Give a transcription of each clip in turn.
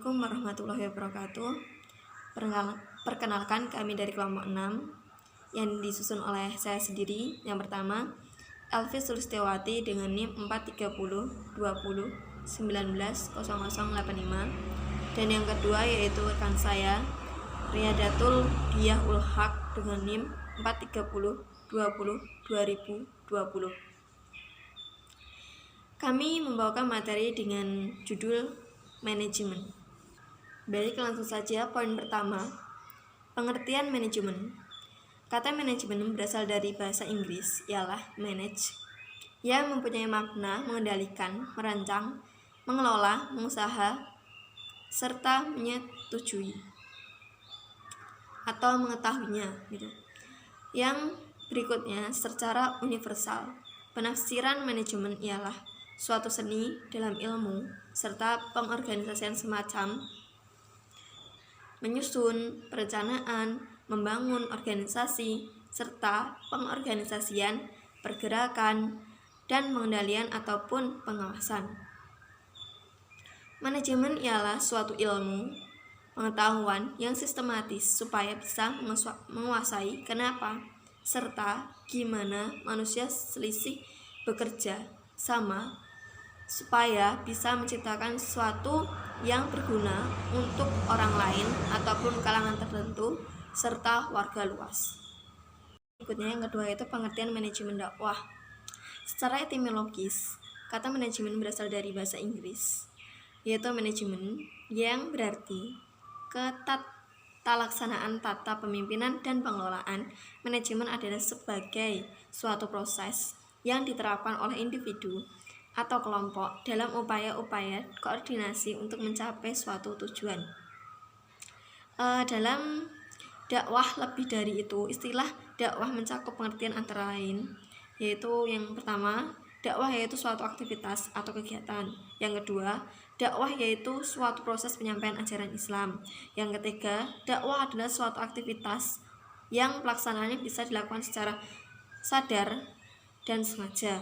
Assalamualaikum warahmatullahi wabarakatuh. Perkenalkan, kami dari kelompok 6 yang disusun oleh saya sendiri. Yang pertama, Elvi Sulistiawati dengan NIM 43020190085. Dan yang kedua yaitu rekan saya Riyadatul Diyah Ulhaq dengan NIM 430202020. Kami membawakan materi dengan judul manajemen. Baik, langsung saja. Poin pertama, pengertian manajemen. Kata manajemen berasal dari bahasa Inggris, ialah manage, yang mempunyai makna mengendalikan, merancang, mengelola, mengusaha, serta menyetujui atau mengetahuinya gitu. Yang berikutnya, secara universal, penafsiran manajemen ialah suatu seni dalam ilmu serta pengorganisasian semacam menyusun, perencanaan, membangun organisasi, serta pengorganisasian, pergerakan, dan pengendalian ataupun pengawasan. Manajemen ialah suatu ilmu pengetahuan yang sistematis supaya bisa menguasai kenapa serta gimana manusia selisih bekerja sama supaya bisa menciptakan sesuatu yang berguna untuk orang lain ataupun kalangan tertentu serta warga luas. Berikutnya yang kedua yaitu pengertian manajemen dakwah. Secara etimologis, kata manajemen berasal dari bahasa Inggris, yaitu manajemen yang berarti ketalaksanaan tata pemimpinan dan pengelolaan. Manajemen adalah sebagai suatu proses yang diterapkan oleh individu atau kelompok dalam upaya-upaya koordinasi untuk mencapai suatu tujuan. Dalam dakwah lebih dari itu, istilah dakwah mencakup pengertian antara lain, yaitu yang pertama, dakwah yaitu suatu aktivitas atau kegiatan. Yang kedua, dakwah yaitu suatu proses penyampaian ajaran Islam. Yang ketiga, dakwah adalah suatu aktivitas yang pelaksanaannya bisa dilakukan secara sadar dan sengaja.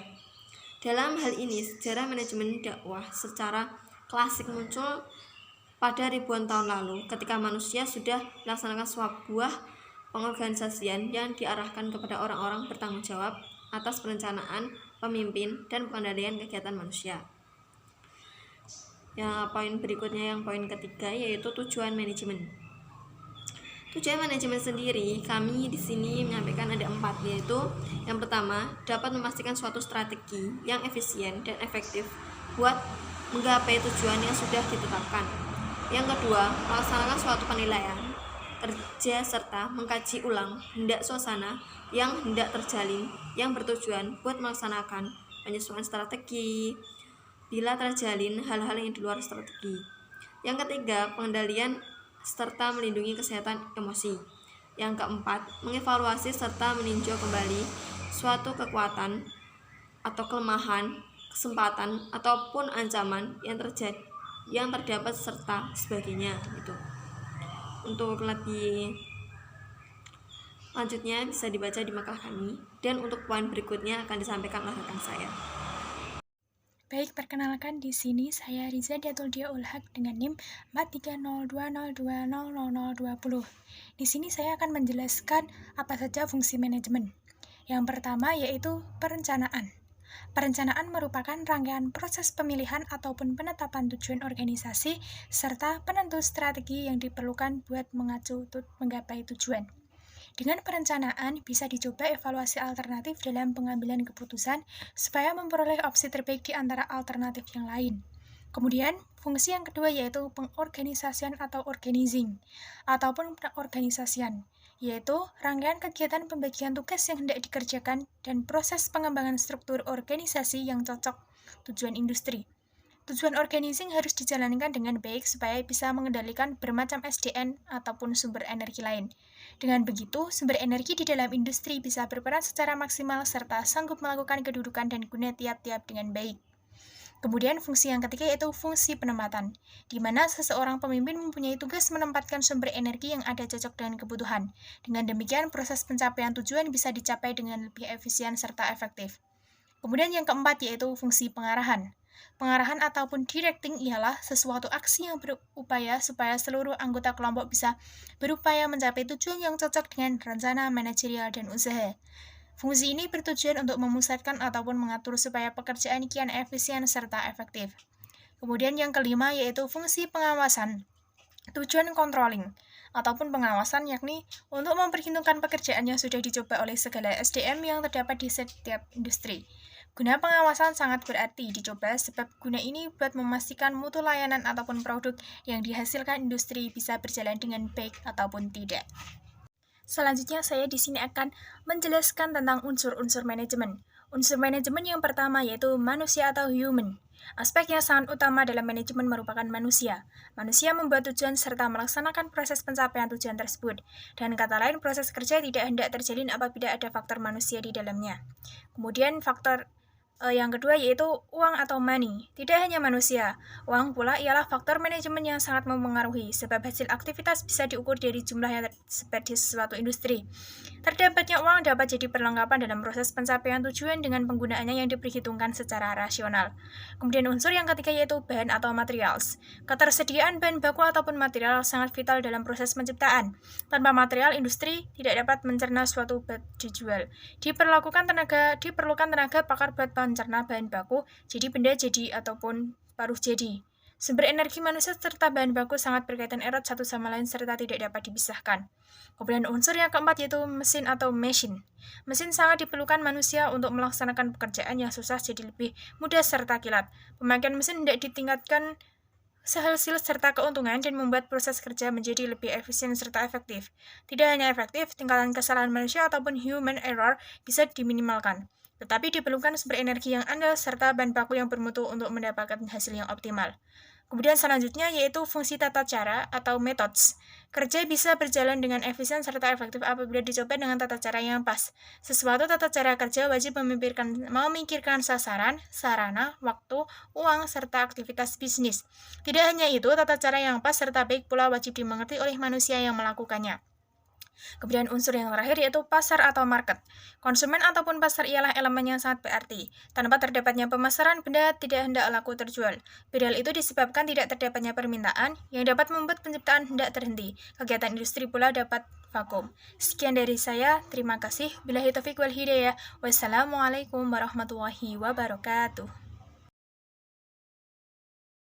Dalam hal ini, sejarah manajemen dakwah secara klasik muncul pada ribuan tahun lalu ketika manusia sudah melaksanakan sebuah pengorganisasian yang diarahkan kepada orang-orang bertanggung jawab atas perencanaan, pemimpin, dan pengendalian kegiatan manusia. Ya, poin berikutnya yang poin ketiga yaitu tujuan manajemen. Tujuan manajemen sendiri kami di sini menyampaikan ada 4, yaitu yang pertama, dapat memastikan suatu strategi yang efisien dan efektif buat menggapai tujuan yang sudah ditetapkan. Yang kedua, melaksanakan suatu penilaian kerja serta mengkaji ulang hendak suasana yang hendak terjalin yang bertujuan buat melaksanakan penyesuaian strategi bila terjalin hal-hal yang di luar strategi. Yang ketiga, pengendalian serta melindungi kesehatan emosi. Yang keempat, mengevaluasi serta meninjau kembali suatu kekuatan atau kelemahan, kesempatan ataupun ancaman yang terdapat serta sebagainya gitu. Untuk lebih lanjutnya bisa dibaca di makalah kami, dan untuk poin berikutnya akan disampaikan oleh rekan saya. Baik, perkenalkan di sini saya Riyadatul Diyah Ulhaq dengan NIM 430202020. Di sini saya akan menjelaskan apa saja fungsi manajemen. Yang pertama yaitu perencanaan. Perencanaan merupakan rangkaian proses pemilihan ataupun penetapan tujuan organisasi serta penentu strategi yang diperlukan buat mengacu menggapai tujuan. Dengan perencanaan, bisa dicoba evaluasi alternatif dalam pengambilan keputusan supaya memperoleh opsi terbaik di antara alternatif yang lain. Kemudian, fungsi yang kedua yaitu pengorganisasian atau organizing, ataupun pengorganisasian, yaitu rangkaian kegiatan pembagian tugas yang hendak dikerjakan dan proses pengembangan struktur organisasi yang cocok tujuan industri. Tujuan organizing harus dijalankan dengan baik supaya bisa mengendalikan bermacam SDN ataupun sumber energi lain. Dengan begitu, sumber energi di dalam industri bisa berperan secara maksimal serta sanggup melakukan kedudukan dan guna tiap-tiap dengan baik. Kemudian fungsi yang ketiga yaitu fungsi penempatan, di mana seseorang pemimpin mempunyai tugas menempatkan sumber energi yang ada cocok dengan kebutuhan. Dengan demikian, proses pencapaian tujuan bisa dicapai dengan lebih efisien serta efektif. Kemudian yang keempat yaitu fungsi pengarahan. Pengarahan ataupun directing ialah sesuatu aksi yang berupaya supaya seluruh anggota kelompok bisa berupaya mencapai tujuan yang cocok dengan rencana manajerial dan usaha. Fungsi ini bertujuan untuk memusatkan ataupun mengatur supaya pekerjaan kian efisien serta efektif. Kemudian yang kelima yaitu fungsi pengawasan. Tujuan controlling ataupun pengawasan yakni untuk memperhitungkan pekerjaan yang sudah dicoba oleh segala SDM yang terdapat di setiap industri. Guna pengawasan sangat berarti dicoba sebab guna ini buat memastikan mutu layanan ataupun produk yang dihasilkan industri bisa berjalan dengan baik ataupun tidak. Selanjutnya saya di sini akan menjelaskan tentang unsur-unsur manajemen. Unsur manajemen yang pertama yaitu manusia atau human. Aspek yang sangat utama dalam manajemen merupakan manusia. Manusia membuat tujuan serta melaksanakan proses pencapaian tujuan tersebut. Dan kata lain, proses kerja tidak hendak terjalin apabila ada faktor manusia di dalamnya. Kemudian faktor yang kedua yaitu uang atau money. Tidak hanya manusia, uang pula ialah faktor manajemen yang sangat mempengaruhi sebab hasil aktivitas bisa diukur dari jumlah yang tersebar di suatu industri. Terdapatnya uang dapat jadi perlengkapan dalam proses pencapaian tujuan dengan penggunaannya yang diperhitungkan secara rasional. Kemudian unsur yang ketiga yaitu bahan atau materials. Ketersediaan bahan baku ataupun material sangat vital dalam proses penciptaan. Tanpa material, industri tidak dapat mencerna suatu bad dijual. Diperlukan tenaga pakar buat mencerna bahan baku, jadi benda jadi ataupun paruh jadi. Sumber energi manusia serta bahan baku sangat berkaitan erat satu sama lain serta tidak dapat dipisahkan. Kemudian unsur yang keempat yaitu mesin atau machine. Mesin sangat diperlukan manusia untuk melaksanakan pekerjaan yang susah jadi lebih mudah serta kilat. Pemakaian mesin tidak ditingkatkan sehasil serta keuntungan dan membuat proses kerja menjadi lebih efisien serta efektif. Tidak hanya efektif, tingkatan kesalahan manusia ataupun human error bisa diminimalkan. Tetapi diperlukan sumber energi yang andal serta bahan baku yang bermutu untuk mendapatkan hasil yang optimal. Kemudian selanjutnya yaitu fungsi tata cara atau methods. Kerja bisa berjalan dengan efisien serta efektif apabila dicoba dengan tata cara yang pas. Sesuatu tata cara kerja wajib memikirkan sasaran, sarana, waktu, uang, serta aktivitas bisnis. Tidak hanya itu, tata cara yang pas serta baik pula wajib dimengerti oleh manusia yang melakukannya. Kemudian unsur yang terakhir yaitu pasar atau market. Konsumen ataupun pasar ialah elemen yang sangat berarti. Tanpa terdapatnya pemasaran, benda tidak hendak laku terjual. Padahal itu disebabkan tidak terdapatnya permintaan yang dapat membuat penciptaan hendak terhenti. Kegiatan industri pula dapat vakum. Sekian dari saya, terima kasih. Billahi taufiq wal hidayah. Wassalamualaikum warahmatullahi wabarakatuh.